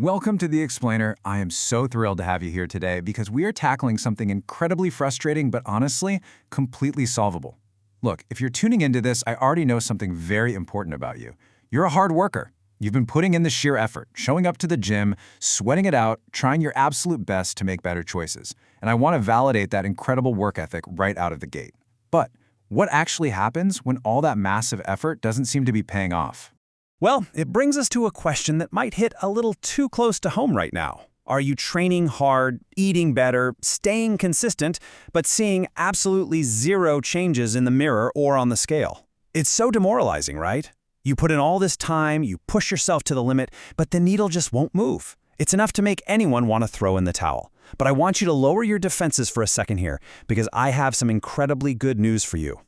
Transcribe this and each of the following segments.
Welcome to The Explainer. I am so thrilled to have you here today because we are tackling something incredibly frustrating but honestly, completely solvable. Look, if you're tuning into this, I already know something very important about you. You're a hard worker. You've been putting in the sheer effort, showing up to the gym, sweating it out, trying your absolute best to make better choices. And I want to validate that incredible work ethic right out of the gate. But what actually happens when all that massive effort doesn't seem to be paying off? Well, it brings us to a question that might hit a little too close to home right now. Are you training hard, eating better, staying consistent, but seeing absolutely zero changes in the mirror or on the scale? It's so demoralizing, right? You put in all this time, you push yourself to the limit, but the needle just won't move. It's enough to make anyone want to throw in the towel. But I want you to lower your defenses for a second here, because I have some incredibly good news for you.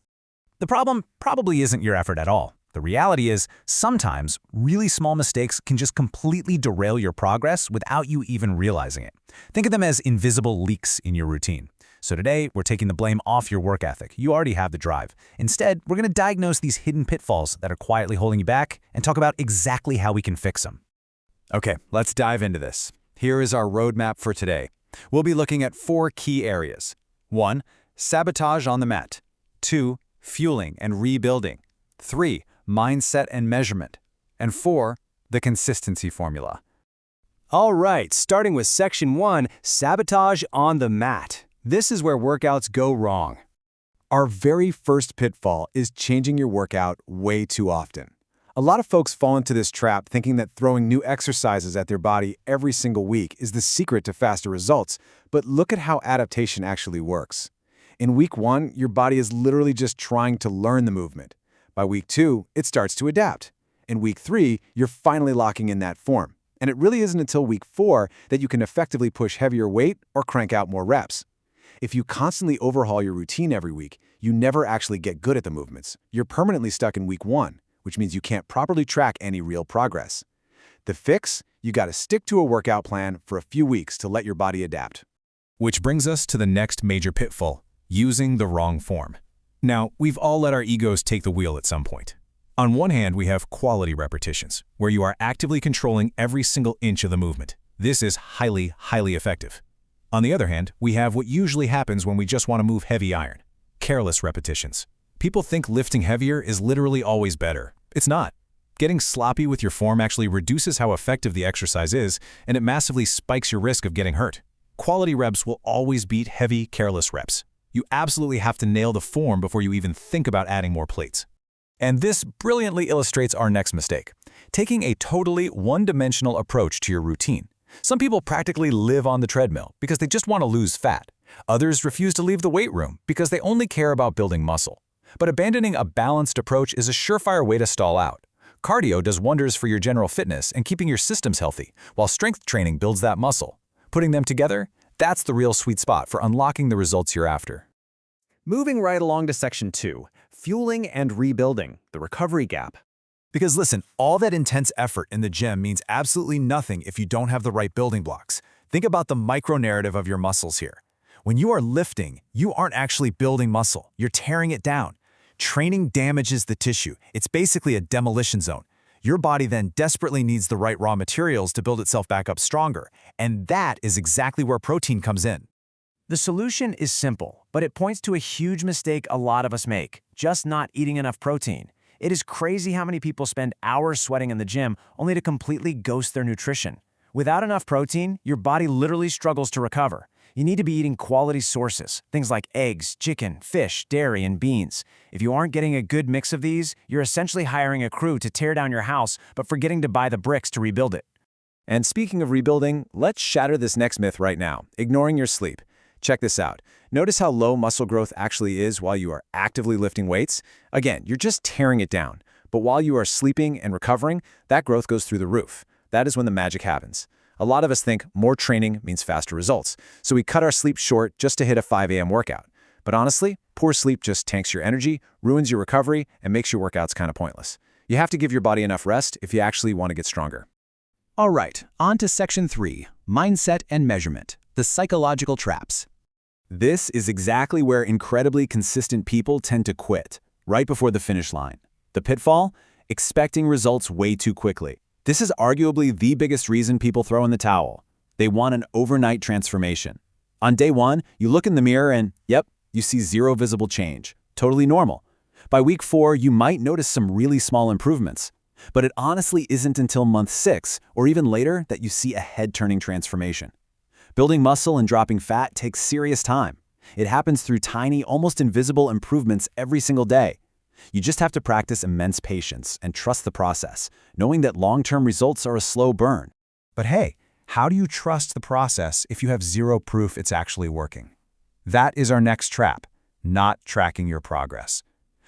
The problem probably isn't your effort at all. The reality is, sometimes really small mistakes can just completely derail your progress without you even realizing it. Think of them as invisible leaks in your routine. So today, we're taking the blame off your work ethic. You already have the drive. Instead, we're going to diagnose these hidden pitfalls that are quietly holding you back and talk about exactly how we can fix them. Okay, let's dive into this. Here is our roadmap for today. We'll be looking at 4 key areas. 1. Sabotage on the mat. 2. Fueling and rebuilding. 3. Mindset and measurement. And 4. The consistency formula. All right, starting with Section 1, sabotage on the mat. This is where workouts go wrong. Our very first pitfall is changing your workout way too often. A lot of folks fall into this trap thinking that throwing new exercises at their body every single week is the secret to faster results, but look at how adaptation actually works. In week 1, your body is literally just trying to learn the movement. By week 2, it starts to adapt. In week 3, you're finally locking in that form. And it really isn't until week 4 that you can effectively push heavier weight or crank out more reps. If you constantly overhaul your routine every week, you never actually get good at the movements. You're permanently stuck in week 1, which means you can't properly track any real progress. The fix? You gotta stick to a workout plan for a few weeks to let your body adapt. Which brings us to the next major pitfall, using the wrong form. Now, we've all let our egos take the wheel at some point. On one hand, we have quality repetitions, where you are actively controlling every single inch of the movement. This is highly, highly effective. On the other hand, we have what usually happens when we just want to move heavy iron, careless repetitions. People think lifting heavier is literally always better. It's not. Getting sloppy with your form actually reduces how effective the exercise is, and it massively spikes your risk of getting hurt. Quality reps will always beat heavy, careless reps. You absolutely have to nail the form before you even think about adding more plates. And this brilliantly illustrates our next mistake, taking a totally one-dimensional approach to your routine. Some people practically live on the treadmill because they just want to lose fat. Others refuse to leave the weight room because they only care about building muscle. But abandoning a balanced approach is a surefire way to stall out. Cardio does wonders for your general fitness and keeping your systems healthy, while strength training builds that muscle. Putting them together, that's the real sweet spot for unlocking the results you're after. Moving right along to Section 2, fueling and rebuilding, the recovery gap. Because listen, all that intense effort in the gym means absolutely nothing if you don't have the right building blocks. Think about the micro-narrative of your muscles here. When you are lifting, you aren't actually building muscle, you're tearing it down. Training damages the tissue. It's basically a demolition zone. Your body then desperately needs the right raw materials to build itself back up stronger, and that is exactly where protein comes in. The solution is simple, but it points to a huge mistake a lot of us make, just not eating enough protein. It is crazy how many people spend hours sweating in the gym only to completely ghost their nutrition. Without enough protein, your body literally struggles to recover. You need to be eating quality sources, things like eggs, chicken, fish, dairy, and beans. If you aren't getting a good mix of these, you're essentially hiring a crew to tear down your house, but forgetting to buy the bricks to rebuild it. And speaking of rebuilding, let's shatter this next myth right now, ignoring your sleep. Check this out. Notice how low muscle growth actually is while you are actively lifting weights? Again, you're just tearing it down. But while you are sleeping and recovering, that growth goes through the roof. That is when the magic happens. A lot of us think more training means faster results, so we cut our sleep short just to hit a 5 a.m. workout. But honestly, poor sleep just tanks your energy, ruins your recovery, and makes your workouts kind of pointless. You have to give your body enough rest if you actually want to get stronger. All right, on to Section 3, mindset and measurement, the psychological traps. This is exactly where incredibly consistent people tend to quit, right before the finish line. The pitfall? Expecting results way too quickly. This is arguably the biggest reason people throw in the towel. They want an overnight transformation. On day 1, you look in the mirror and, yep, you see zero visible change. Totally normal. By week 4, you might notice some really small improvements. But it honestly isn't until month 6, or even later, that you see a head-turning transformation. Building muscle and dropping fat takes serious time. It happens through tiny, almost invisible improvements every single day. You just have to practice immense patience and trust the process, knowing that long-term results are a slow burn. But hey, how do you trust the process if you have zero proof it's actually working? That is our next trap, not tracking your progress.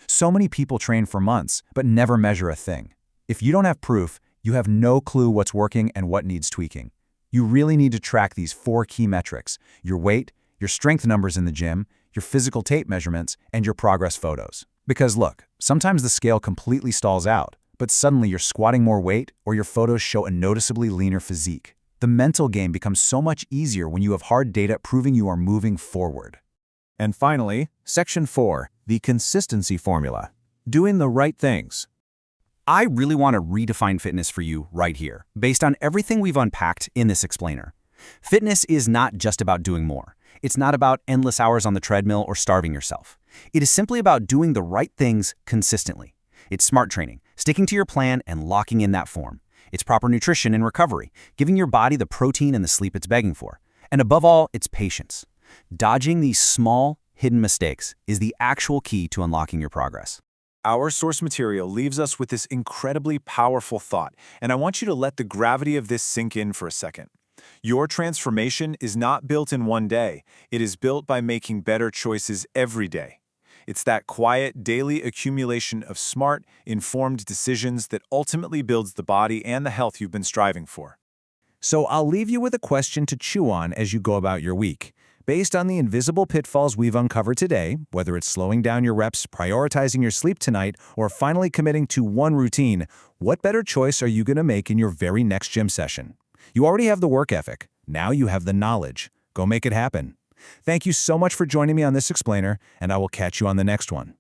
So many people train for months, but never measure a thing. If you don't have proof, you have no clue what's working and what needs tweaking. You really need to track these 4 key metrics: your weight, your strength numbers in the gym, your physical tape measurements, and your progress photos. Because look, sometimes the scale completely stalls out, but suddenly you're squatting more weight or your photos show a noticeably leaner physique. The mental game becomes so much easier when you have hard data proving you are moving forward. And finally, Section 4, the consistency formula. Doing the right things. I really want to redefine fitness for you right here, based on everything we've unpacked in this explainer. Fitness is not just about doing more. It's not about endless hours on the treadmill or starving yourself. It is simply about doing the right things consistently. It's smart training, sticking to your plan and locking in that form. It's proper nutrition and recovery, giving your body the protein and the sleep it's begging for. And above all, it's patience. Dodging these small, hidden mistakes is the actual key to unlocking your progress. Our source material leaves us with this incredibly powerful thought, and I want you to let the gravity of this sink in for a second. Your transformation is not built in one day. It is built by making better choices every day. It's that quiet, daily accumulation of smart, informed decisions that ultimately builds the body and the health you've been striving for. So I'll leave you with a question to chew on as you go about your week. Based on the invisible pitfalls we've uncovered today, whether it's slowing down your reps, prioritizing your sleep tonight, or finally committing to one routine, what better choice are you going to make in your very next gym session? You already have the work ethic. Now you have the knowledge. Go make it happen. Thank you so much for joining me on this explainer, and I will catch you on the next one.